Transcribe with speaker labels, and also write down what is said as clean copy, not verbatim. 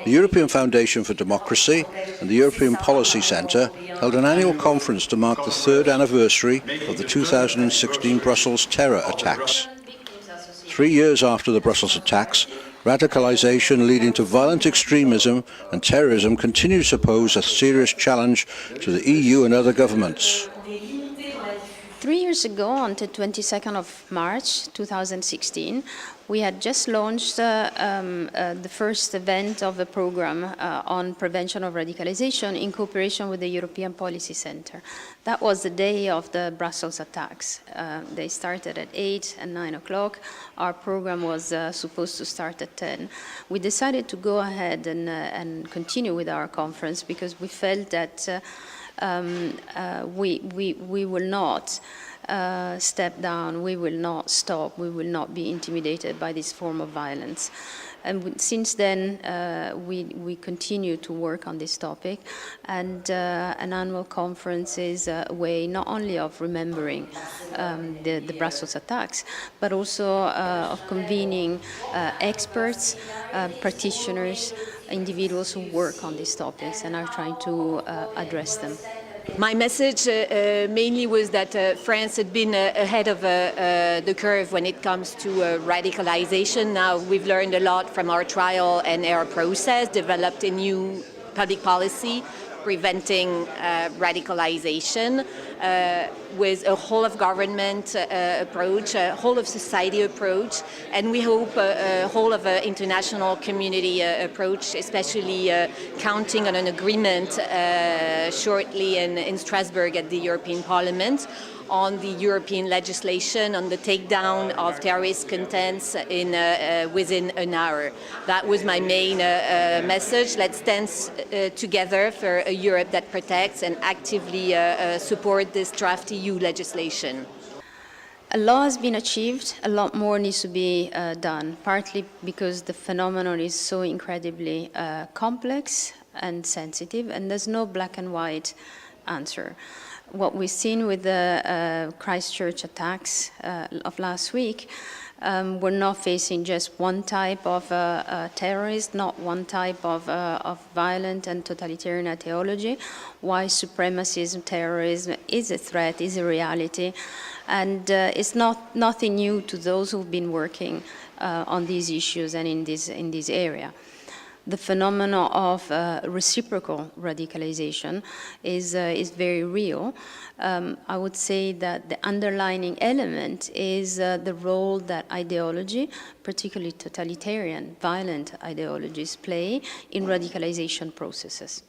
Speaker 1: The European Foundation for Democracy and the European Policy Centre held an annual conference to mark the third anniversary of the 2016 Brussels terror attacks. 3 years after the Brussels attacks, radicalisation leading to violent extremism and terrorism continues to pose a serious challenge to the EU and other governments.
Speaker 2: 3 years ago, on the 22nd of March 2016, we had just launched the first event of the program on prevention of radicalization in cooperation with the European Policy Centre. That was the day of the Brussels attacks. They started at 8 and 9 o'clock. Our program was supposed to start at 10. We decided to go ahead and continue with our conference because we felt that we will not step down, we will not stop, we will not be intimidated by this form of violence. And since then, we continue to work on this topic, and an annual conference is a way not only of remembering the Brussels attacks, but also of convening experts, practitioners, individuals who work on these topics and are trying to address them.
Speaker 3: My message mainly was that France had been ahead of the curve when it comes to radicalization. Now we've learned a lot from our trial and our process, developed a new public policy preventing radicalization with a whole of government approach, a whole of society approach, and we hope a whole of international community approach, especially counting on an agreement shortly in Strasbourg at the European Parliament on the European legislation on the takedown of terrorist contents within an hour. That was my main message. Let's stand together for a Europe that protects and actively support this draft EU legislation.
Speaker 2: A lot has been achieved, a lot more needs to be done, partly because the phenomenon is so incredibly complex and sensitive, and there's no black and white answer. What we've seen with the Christchurch attacks of last week, we're not facing just one type of terrorist, not one type of violent and totalitarian ideology. White supremacism, terrorism is a threat, is a reality, and it's nothing new to those who've been working on these issues and in this area. The phenomenon of reciprocal radicalization is very real. I would say that the underlying element is the role that ideology, particularly totalitarian, violent ideologies, play in radicalization processes.